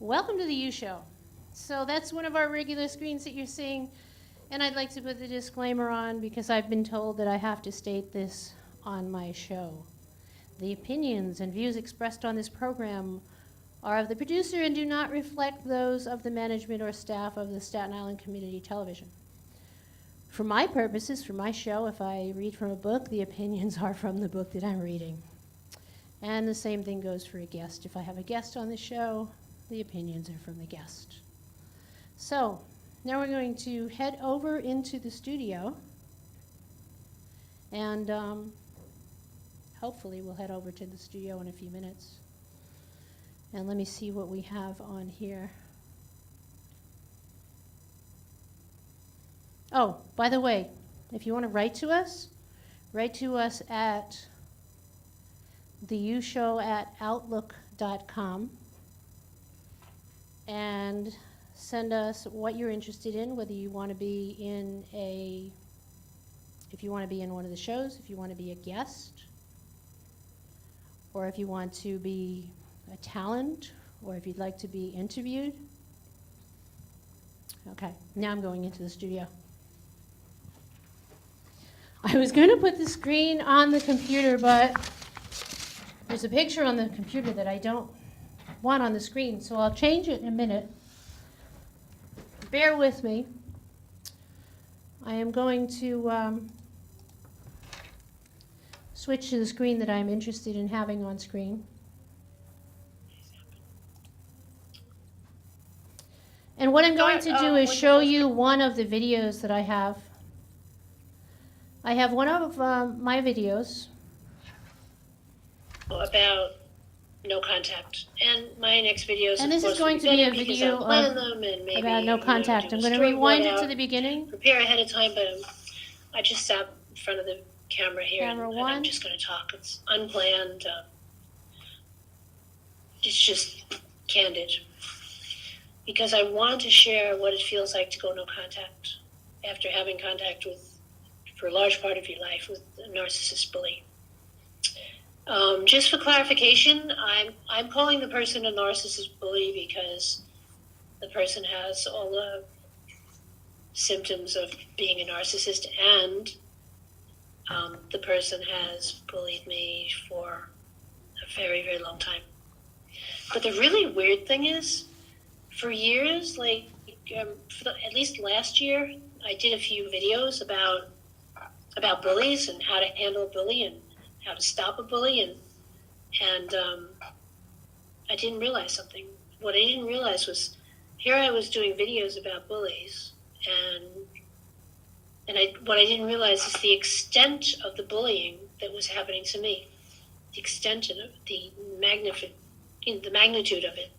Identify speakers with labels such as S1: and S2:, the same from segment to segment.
S1: Welcome to the U Show. So that's one of our regular screens that you're seeing, and I'd like to put the disclaimer on because I've been told that I have to state this on my show. The opinions and views expressed on this program are of the producer and do not reflect those of the management or staff of the Staten Island Community Television. For my purposes, for my show, if I read from a book, the opinions are from the book that I'm reading. And the same thing goes for a guest. If I have a guest on the show, the opinions are from the guest. So, now we're going to head over into the studio, and hopefully we'll head over to the studio in a few minutes. And let me see what we have on here. Oh, by the way, if you want to write to us at theushow@outlook.com and send us what you're interested in, whether you want to be in if you want to be in one of the shows, if you want to be a guest, or if you want to be a talent, or if you'd like to be interviewed. Okay, now I'm going into the studio. I was going to put the screen on the computer, but there's a picture on the computer that I don't want on the screen, so I'll change it in a minute. Bear with me. I am going to switch to the screen that I'm interested in having on screen. And what I'm going to do is show you one of the videos that I have. I have one of my videos
S2: about no contact, and my next videos.
S1: And this is going to be a video about no contact. I'm going to rewind it to the beginning.
S2: Prepare ahead of time, but I just sat in front of the camera here, and I'm just going to talk. It's unplanned. It's just candid, because I want to share what it feels like to go no contact after having contact with, for a large part of your life, with a narcissist bully. Just for clarification, I'm calling the person a narcissist bully because the person has all the symptoms of being a narcissist, and the person has bullied me for a very, very long time. But the really weird thing is, for years, at least last year, I did a few videos about bullies and how to handle a bully and how to stop a bully, and I didn't realize something. What I didn't realize was, here I was doing videos about bullies, and what I didn't realize is the extent of the bullying that was happening to me, the extent of the magnitude of it.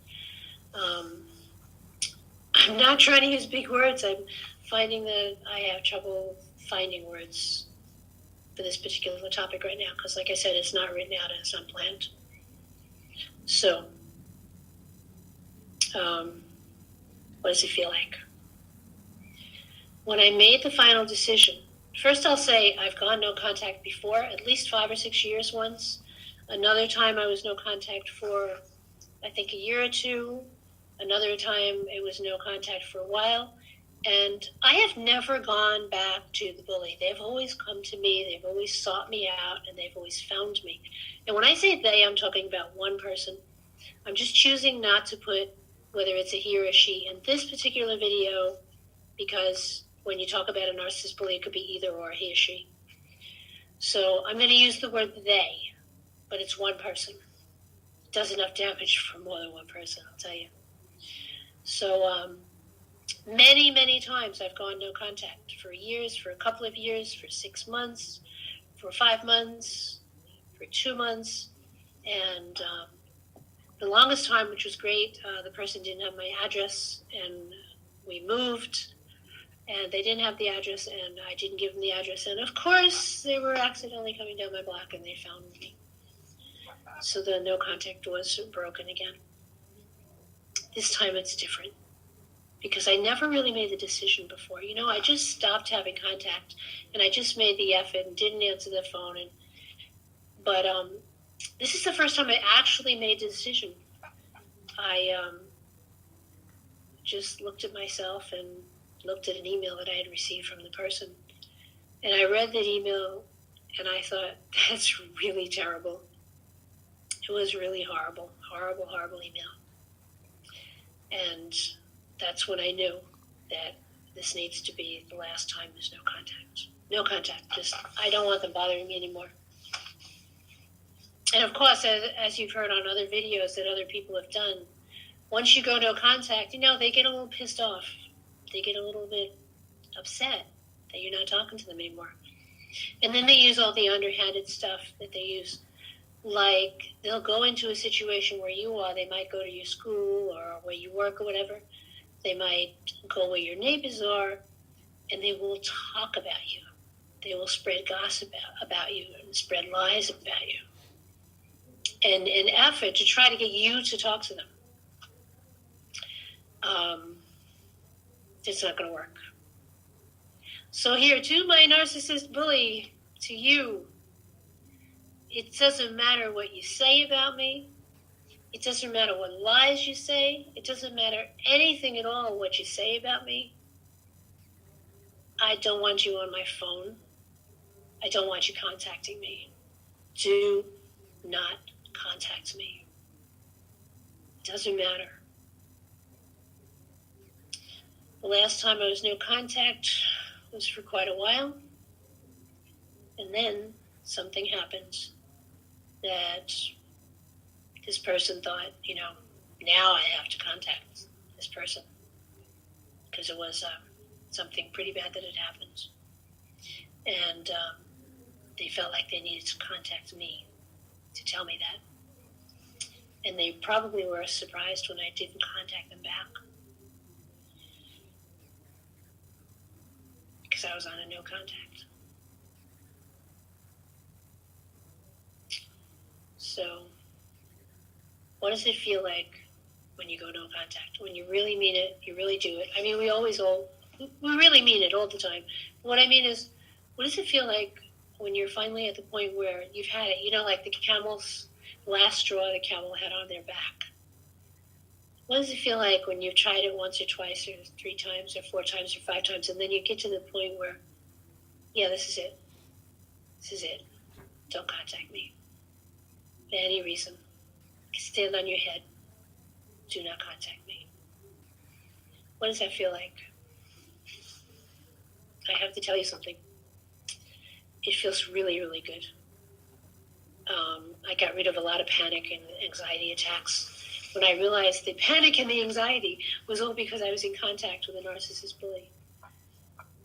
S2: I'm not trying to use big words. I'm finding that I have trouble finding words for this particular topic right now, because like I said, it's not written out and it's unplanned. So, what does it feel like? When I made the final decision, first I'll say I've gone no contact before, at least 5 or 6 years once. Another time I was no contact for, I think, a year or two. Another time it was no contact for a while. And I have never gone back to the bully. They've always come to me, they've always sought me out, and they've always found me. And when I say they, I'm talking about one person. I'm just choosing not to put whether it's a he or a she in this particular video, because when you talk about a narcissist bully, it could be either or, he or she. So I'm going to use the word they, but it's one person. It does enough damage for more than one person, I'll tell you. So, many, many times I've gone no contact for years, for a couple of years, for 6 months, for 5 months, for 2 months. And the longest time, which was great, the person didn't have my address, and we moved, and they didn't have the address, and I didn't give them the address. And of course, they were accidentally coming down my block, and they found me. So the no contact was broken again. This time it's different, because I never really made the decision before. You know, I just stopped having contact, and I just made the effort and didn't answer the phone. But this is the first time I actually made the decision. I just looked at myself and looked at an email that I had received from the person. And I read that email and I thought, that's really terrible. It was really horrible, horrible, horrible email. And that's when I knew that this needs to be the last time there's no contact. No contact. Just, I don't want them bothering me anymore. And of course, as you've heard on other videos that other people have done, once you go no contact, they get a little pissed off. They get a little bit upset that you're not talking to them anymore. And then they use all the underhanded stuff that they use. Like, they'll go into a situation where you are. They might go to your school or where you work or whatever. They might go where your neighbors are, and they will talk about you. They will spread gossip about you and spread lies about you. And an effort to try to get you to talk to them. It's not going to work. So here, to my narcissist bully, to you, it doesn't matter what you say about me. It doesn't matter what lies you say. It doesn't matter anything at all what you say about me. I don't want you on my phone. I don't want you contacting me. Do not contact me. It doesn't matter. The last time I was no contact was for quite a while. And then something happened that this person thought, now I have to contact this person. Because it was something pretty bad that had happened. And they felt like they needed to contact me to tell me that. And they probably were surprised when I didn't contact them back. Because I was on a no contact. So, what does it feel like when you go no contact? When you really mean it, you really do it. I mean, we really mean it all the time. What I mean is, what does it feel like when you're finally at the point where you've had it? Like the camel's last straw the camel had on their back. What does it feel like when you've tried it once or twice or 3 times or 4 times or 5 times, and then you get to the point where, yeah, this is it. This is it. Don't contact me. For any reason. Stand on your head. Do not contact me. What does that feel like? I have to tell you something. It feels really, really good. I got rid of a lot of panic and anxiety attacks when I realized the panic and the anxiety was all because I was in contact with a narcissist bully.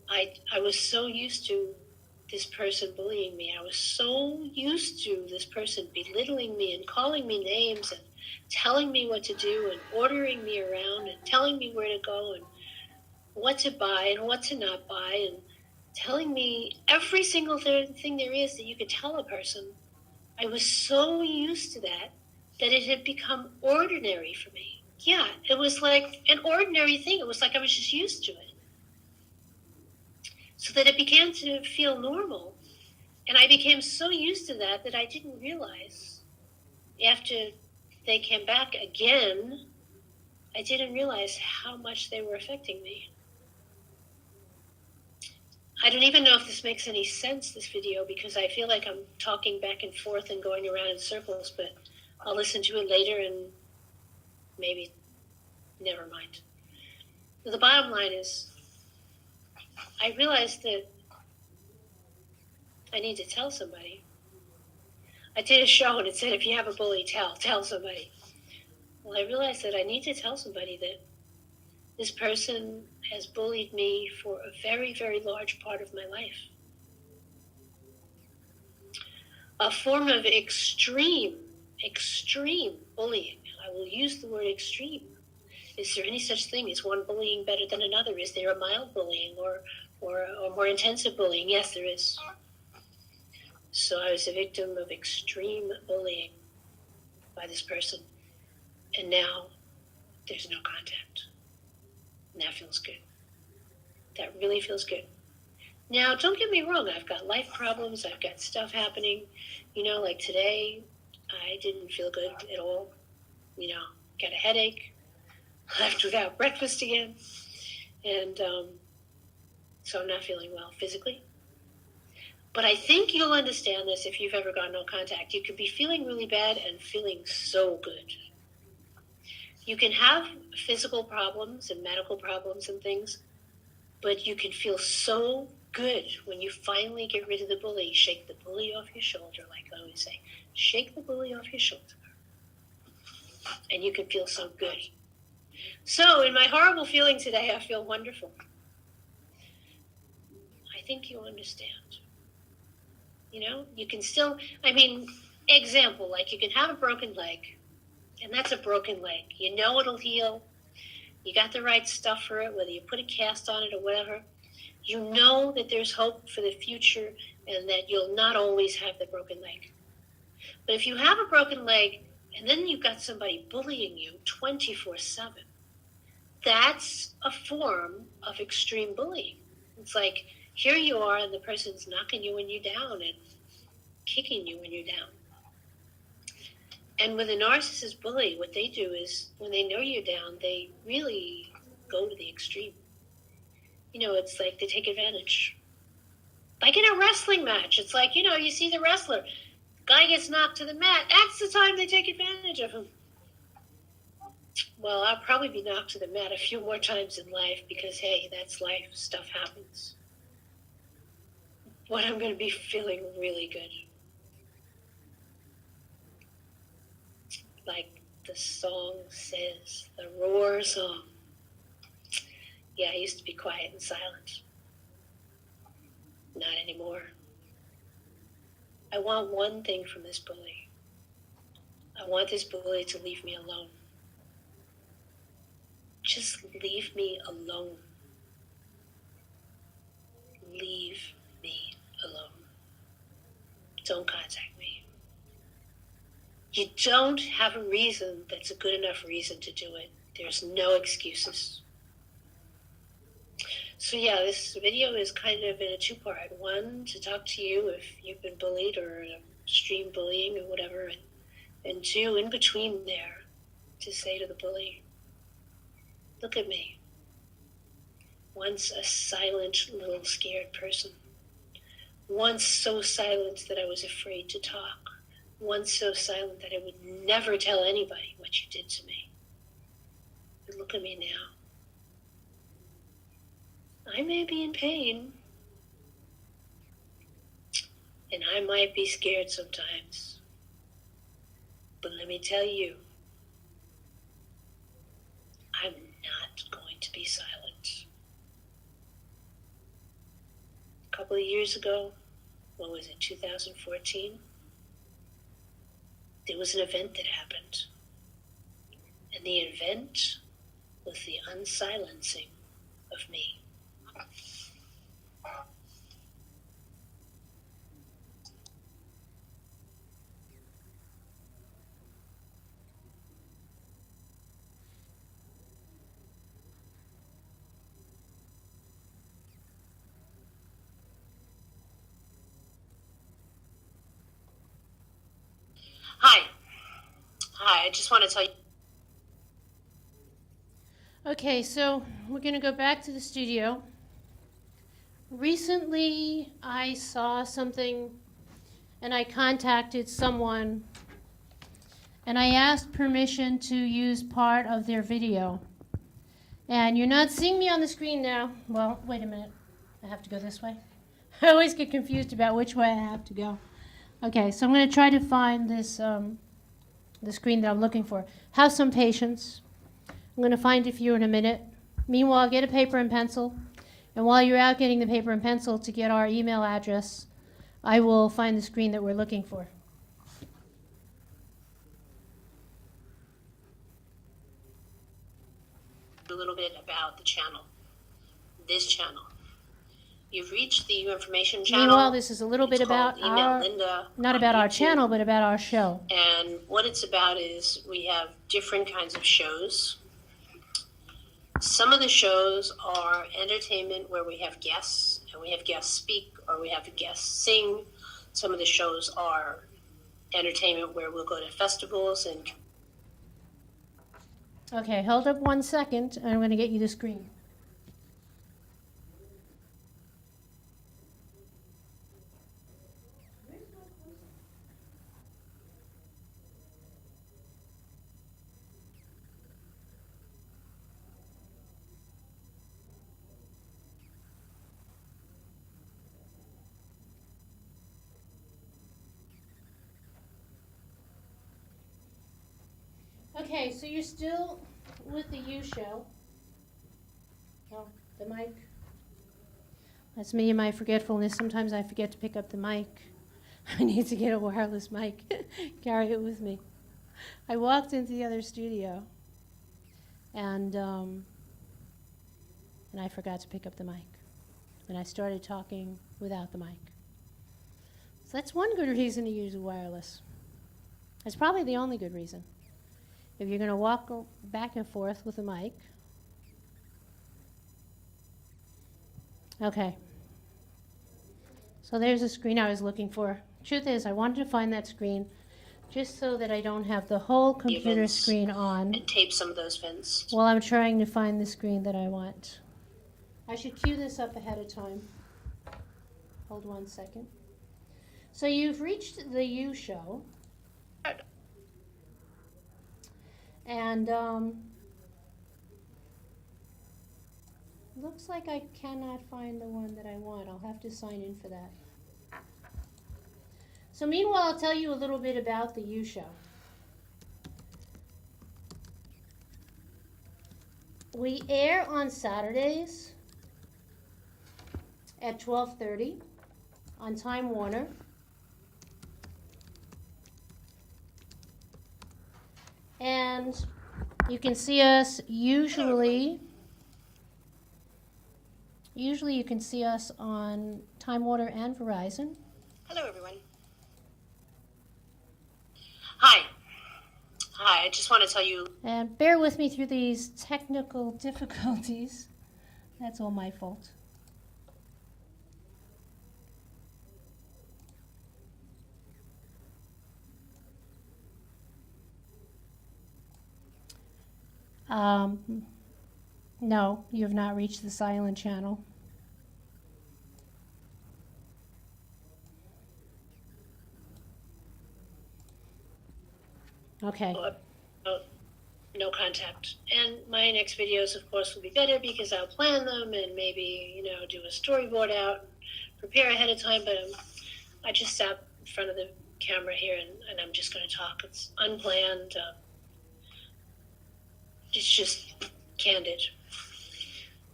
S2: I was so used to this person bullying me. I was so used to this person belittling me and calling me names and telling me what to do and ordering me around and telling me where to go and what to buy and what to not buy and telling me every single thing there is that you could tell a person. I was so used to that it had become ordinary for me. Yeah, it was like an ordinary thing. It was like I was just used to it. So that it began to feel normal. And I became so used to that I didn't realize after they came back again, I didn't realize how much they were affecting me. I don't even know if this makes any sense, this video, because I feel like I'm talking back and forth and going around in circles, but I'll listen to it later and maybe never mind. The bottom line is, I realized that I need to tell somebody. I did a show and it said, if you have a bully, tell somebody. Well, I realized that I need to tell somebody that this person has bullied me for a very, very large part of my life. A form of extreme bullying. I will use the word extreme. Is there any such thing? Is one bullying better than another? Is there a mild bullying or more intensive bullying? Yes, there is. So I was a victim of extreme bullying by this person. And now there's no contact. And that feels good. That really feels good. Now, don't get me wrong. I've got life problems. I've got stuff happening. Like today, I didn't feel good at all. Got a headache. left without breakfast again. And so I'm not feeling well physically. But I think you'll understand this if you've ever got no contact. You could be feeling really bad and feeling so good. You can have physical problems and medical problems and things, but you can feel so good when you finally get rid of the bully. Shake the bully off your shoulder, like I always say. Shake the bully off your shoulder. And you can feel so good. So in my horrible feeling today, I feel wonderful. I think you understand. You know, you can still, example, like you can have a broken leg, and that's a broken leg. You know it'll heal. You got the right stuff for it, whether you put a cast on it or whatever. You know that there's hope for the future and that you'll not always have the broken leg. But if you have a broken leg and then you've got somebody bullying you 24/7, that's a form of extreme bullying. It's like, here you are and the person's knocking you when you're down and kicking you when you're down. And with a narcissist bully, what they do is when they know you're down, they really go to the extreme. You know, it's like they take advantage. Like in a wrestling match, it's like, you know, you see the wrestler, guy gets knocked to the mat, that's the time they take advantage of him. Well, I'll probably be knocked to the mat a few more times in life because, hey, that's life, stuff happens. But I'm going to be feeling really good. Like the song says, the Roar song. Yeah, I used to be quiet and silent. Not anymore. I want one thing from this bully. I want this bully to leave me alone. Just leave me alone. Leave me alone. Don't contact me. You don't have a reason that's a good enough reason to do it. There's no excuses. So yeah, this video is kind of in a two-part. One, to talk to you if you've been bullied or extreme bullying or whatever. And two, in between there, to say to the bully, look at me. Once a silent, little scared person. Once so silent that I was afraid to talk. Once so silent that I would never tell anybody what you did to me. But look at me now. I may be in pain. And I might be scared sometimes. But let me tell you, I'm not going to be silent. A couple of years ago, what was it, 2014? There was an event that happened. And the event was the unsilencing of me. Hi, I just want to tell you.
S1: Okay, so we're going to go back to the studio. Recently, I saw something and I contacted someone and I asked permission to use part of their video. And you're not seeing me on the screen now. Well, wait a minute. I have to go this way. I always get confused about which way I have to go. Okay, so I'm going to try to find this, the screen that I'm looking for. Have some patience. I'm going to find it for you in a minute. Meanwhile, get a paper and pencil. And while you're out getting the paper and pencil to get our email address, I will find the screen that we're looking for.
S2: A little bit about the channel, this channel. You've reached the information channel.
S1: Meanwhile, this is a little bit about
S2: Linda
S1: not about our
S2: YouTube.
S1: channel, but about our show.
S2: And what it's about is we have different kinds of shows. Some of the shows are entertainment where we have guests, and we have guests speak, or we have guests sing. Some of the shows are entertainment where we'll go to festivals and
S1: Okay, hold up 1 second, and I'm going to get you the screen. Okay, so you're still with the U show. Oh, the mic. That's me and my forgetfulness. Sometimes I forget to pick up the mic. I need to get a wireless mic. Carry it with me. I walked into the other studio, and I forgot to pick up the mic. And I started talking without the mic. So that's one good reason to use a wireless. That's probably the only good reason. If you're going to walk back and forth with a mic. Okay. So there's a screen I was looking for. Truth is, I wanted to find that screen just so that I don't have the whole computer screen on.
S2: And tape some of those pins.
S1: While I'm trying to find the screen that I want. I should cue this up ahead of time. Hold 1 second. So you've reached the U show. And looks like I cannot find the one that I want. I'll have to sign in for that. So meanwhile, I'll tell you a little bit about the U show. We air on Saturdays at 12:30 on Time Warner. And you can see us usually you can see us on Time Warner and Verizon.
S2: Hello, everyone. Hi. Hi, I just want to tell you.
S1: And bear with me through these technical difficulties. That's all my fault. No, you have not reached the silent channel. Okay.
S2: No contact. And my next videos, of course, will be better because I'll plan them and maybe, do a storyboard out, and prepare ahead of time. But I just sat in front of the camera here and I'm just going to talk. It's unplanned. It's just candid.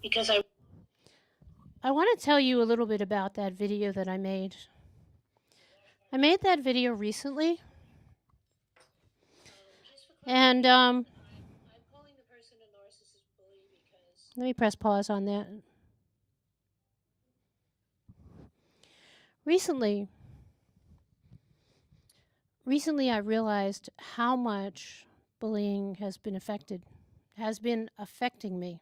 S2: Because
S1: I want to tell you a little bit about that video that I made. I made that video recently. And
S2: I'm calling the person a narcissist bully because
S1: let me press pause on that. Recently I realized how much bullying has been affecting me.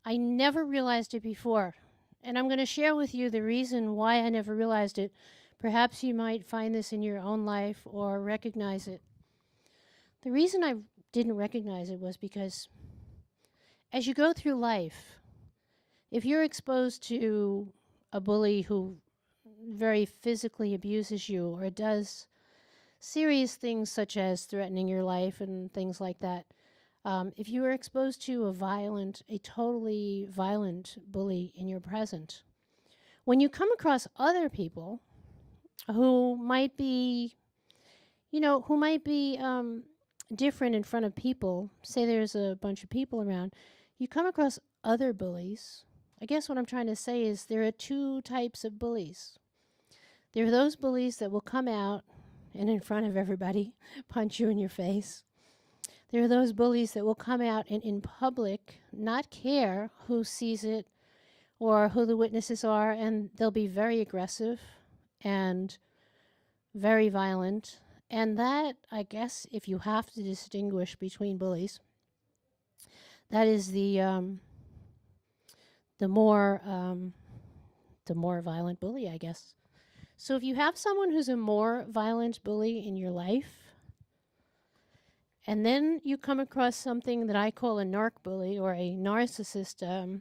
S1: I never realized it before, and I'm going to share with you the reason why I never realized it. Perhaps you might find this in your own life or recognize it. The reason I didn't recognize it was because as you go through life, if you're exposed to a bully who very physically abuses you or does serious things such as threatening your life and things like that, if you are exposed to a totally violent bully in your present, when you come across other people who might be, different in front of people, say there's a bunch of people around, you come across other bullies. I guess what I'm trying to say is there are two types of bullies. There are those bullies that will come out and in front of everybody punch you in your face. There are those bullies that will come out and in public not care who sees it or who the witnesses are, and they'll be very aggressive and very violent. And that, I guess, if you have to distinguish between bullies, that is the more violent bully, I guess. So if you have someone who's a more violent bully in your life, And then you come across something that I call a narc bully or a narcissist.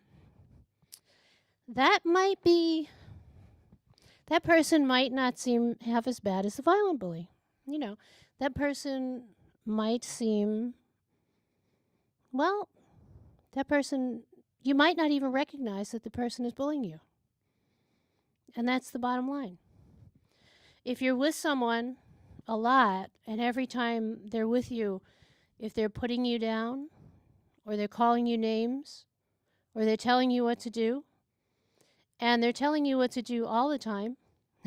S1: That might be, that person might not seem half as bad as the violent bully. You know, that person might seem, well, that person, you might not even recognize that the person is bullying you. And that's the bottom line. If you're with someone a lot and every time they're with you, if they're putting you down or they're calling you names or they're telling you what to do, and they're telling you what to do all the time.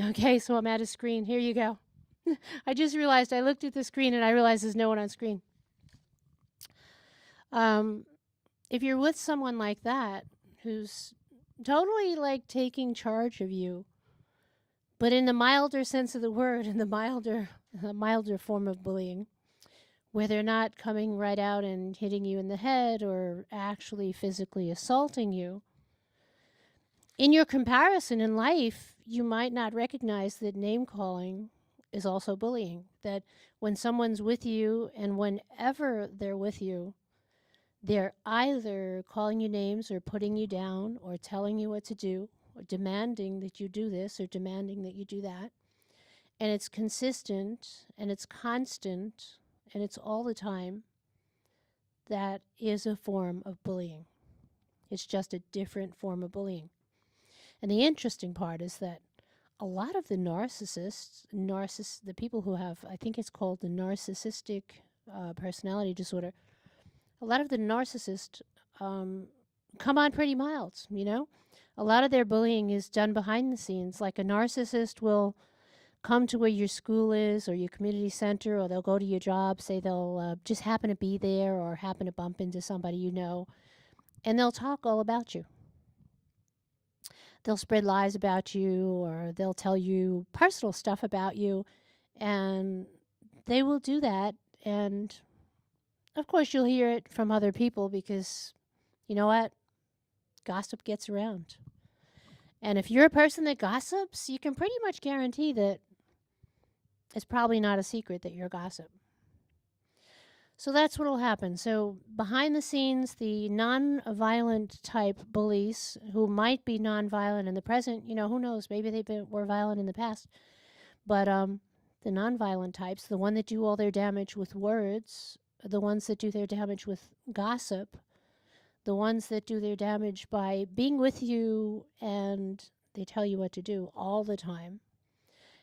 S1: Okay, so I'm at a screen. Here you go. I just realized I looked at the screen and I realized there's no one on screen. If you're with someone like that who's totally like taking charge of you, but in the milder sense of the word, in the milder form of bullying, where they're not coming right out and hitting you in the head or actually physically assaulting you, in your comparison in life, you might not recognize that name calling is also bullying. That when someone's with you and whenever they're with you, they're either calling you names or putting you down or telling you what to do or demanding that you do this or demanding that you do that. And it's consistent and it's constant and it's all the time. That is a form of bullying. It's just a different form of bullying. And the interesting part is that a lot of the the people who have, I think it's called the narcissistic personality disorder, a lot of the narcissists come on pretty mild, you know? A lot of their bullying is done behind the scenes. Like a narcissist will come to where your school is or your community center, or they'll go to your job, say they'll just happen to be there or happen to bump into somebody you know, and they'll talk all about you. They'll spread lies about you or they'll tell you personal stuff about you, and they will do that. And of course, you'll hear it from other people because you know what? Gossip gets around. And if you're a person that gossips, you can pretty much guarantee that it's probably not a secret that you're a gossip. So that's what will happen. So behind the scenes, the non-violent type bullies who might be non-violent in the present, you know, who knows? Maybe were violent in the past. But the non-violent types, the one that do all their damage with words, the ones that do their damage with gossip, the ones that do their damage by being with you and they tell you what to do all the time.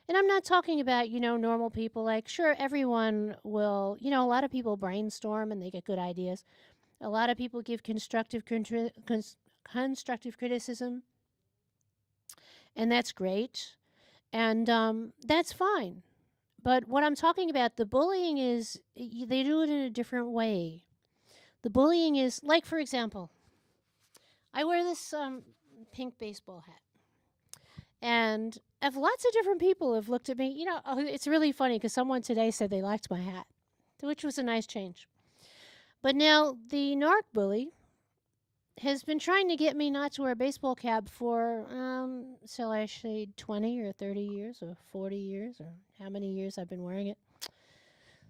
S1: And I'm not talking about, you know, normal people. Like, sure, everyone will, you know, a lot of people brainstorm and they get good ideas. A lot of people give constructive criticism, and that's great. And that's fine. But what I'm talking about, the bullying is, they do it in a different way. The bullying is, like, for example, I wear this pink baseball hat. And if lots of different people have looked at me, you know, it's really funny because someone today said they liked my hat, which was a nice change. But now the narc bully has been trying to get me not to wear a baseball cap for, shall I say, 20 or 30 years or 40 years or how many years I've been wearing it.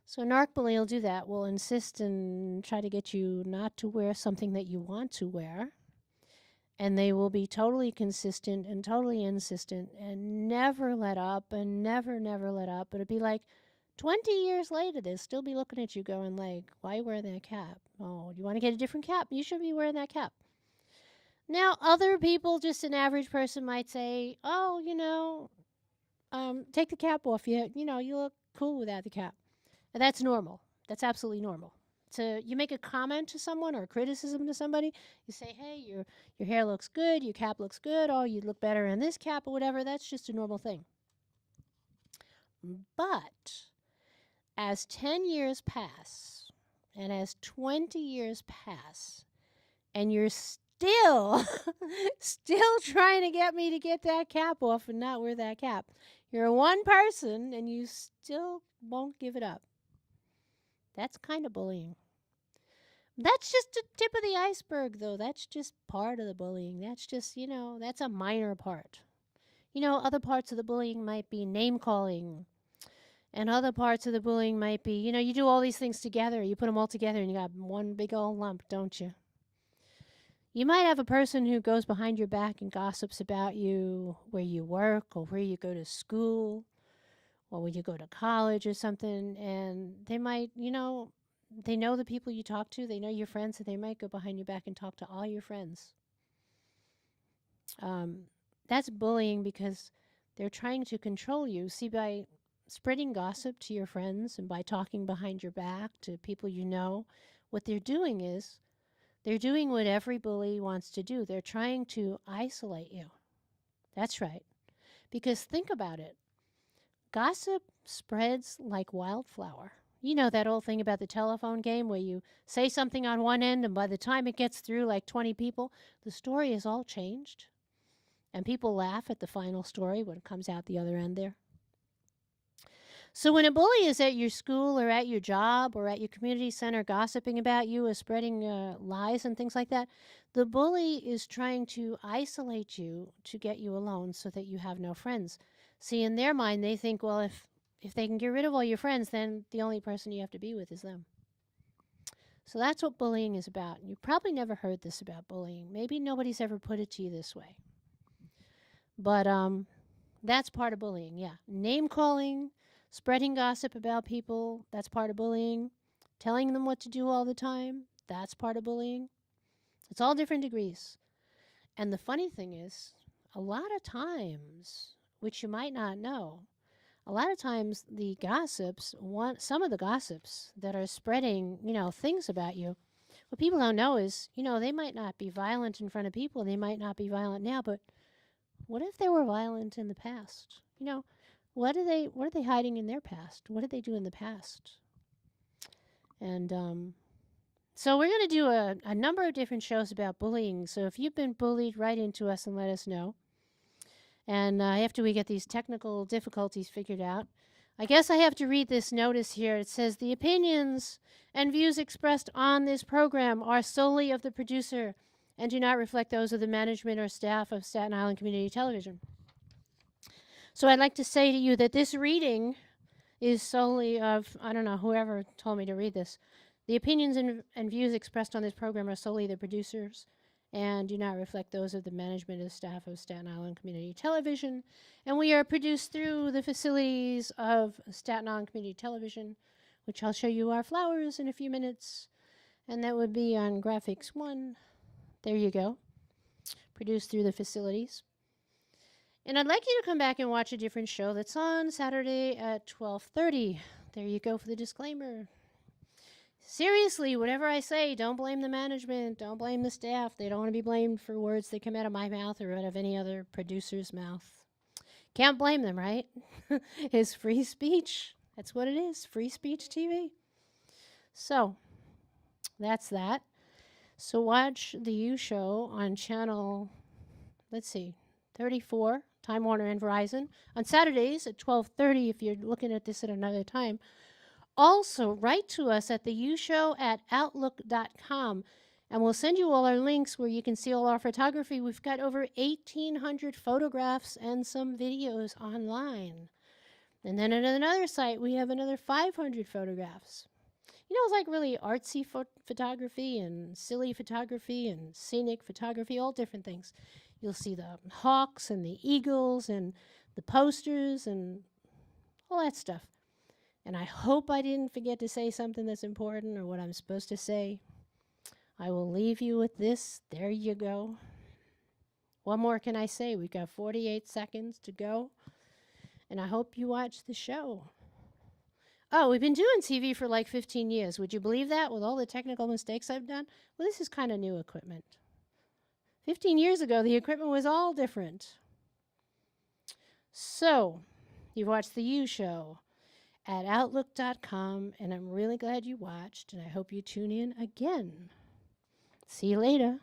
S1: So narc bully will do that. Will insist and try to get you not to wear something that you want to wear. And they will be totally consistent and totally insistent and never let up and never let up. But it'd be like 20 years later, they'll still be looking at you going like, why are you wearing that cap? Oh, do you want to get a different cap? You should be wearing that cap. Now, other people, just an average person might say, oh, you know, take the cap off. You know, you look cool without the cap. And that's normal. That's absolutely normal. You make a comment to someone or a criticism to somebody, you say, hey, your hair looks good, your cap looks good, oh, you look better in this cap or whatever. That's just a normal thing. But as 10 years pass and as 20 years pass and you're still trying to get me to get that cap off and not wear that cap, you're one person and you still won't give it up. That's kind of bullying. That's just the tip of the iceberg, though. That's just part of the bullying. That's just, you know, that's a minor part. You know, other parts of the bullying might be name calling And other parts of the bullying might be, you do all these things together. You put them all together and you got one big old lump, don't you? You might have a person who goes behind your back and gossips about you where you work or where you go to school or when you go to college or something. And they might, they know the people you talk to, they know your friends, and they might go behind your back and talk to all your friends. That's bullying because they're trying to control you. See, by spreading gossip to your friends and by talking behind your back to people you know, what they're doing is they're doing what every bully wants to do. They're trying to isolate you. That's right. Because think about it. Gossip spreads like wildflower. You know that old thing about the telephone game where you say something on one end and by the time it gets through like 20 people, the story is all changed. And people laugh at the final story when it comes out the other end there. So when a bully is at your school or at your job or at your community center gossiping about you or spreading lies and things like that, the bully is trying to isolate you to get you alone so that you have no friends. See, in their mind, they think, well, if they can get rid of all your friends, then the only person you have to be with is them. So that's what bullying is about. And you've probably never heard this about bullying. Maybe nobody's ever put it to you this way. But that's part of bullying, yeah. Name calling, spreading gossip about people, that's part of bullying. Telling them what to do all the time, that's part of bullying. It's all different degrees. And the funny thing is, a lot of times, which you might not know, a lot of times the gossips, some of the gossips that are spreading, things about you, what people don't know is, they might not be violent in front of people, they might not be violent now, but what if they were violent in the past? What are they hiding in their past? What did they do in the past? And so we're going to do a number of different shows about bullying. So if you've been bullied, write into us and let us know. And after we get these technical difficulties figured out, I guess I have to read this notice here. It says, the opinions and views expressed on this program are solely of the producer and do not reflect those of the management or staff of Staten Island Community Television. So I'd like to say to you that this reading is solely of, I don't know, whoever told me to read this. The opinions and views expressed on this program are solely the producers and do not reflect those of the management or staff of Staten Island Community Television. And we are produced through the facilities of Staten Island Community Television, which I'll show you our flowers in a few minutes. And that would be on graphics 1. There you go. Produced through the facilities. And I'd like you to come back and watch a different show that's on Saturday at 12:30. There you go for the disclaimer. Seriously, whatever I say, don't blame the management, don't blame the staff. They don't want to be blamed for words that come out of my mouth or out of any other producer's mouth. Can't blame them, right? It's free speech. That's what it is, free speech TV. So, that's that. So watch the U Show on channel, 34, Time Warner and Verizon, on Saturdays at 12:30 if you're looking at this at another time. Also, write to us at theushow@outlook.com, and we'll send you all our links where you can see all our photography. We've got over 1,800 photographs and some videos online. And then at another site, we have another 500 photographs. It's like really artsy photography and silly photography and scenic photography, all different things. You'll see the hawks and the eagles and the posters and all that stuff. And I hope I didn't forget to say something that's important or what I'm supposed to say. I will leave you with this. There you go. What more can I say? We've got 48 seconds to go. And I hope you watch the show. Oh, we've been doing TV for like 15 years. Would you believe that with all the technical mistakes I've done? Well, this is kind of new equipment. 15 years ago, the equipment was all different. So, you've watched the U Show at Outlook.com, and I'm really glad you watched, and I hope you tune in again. See you later.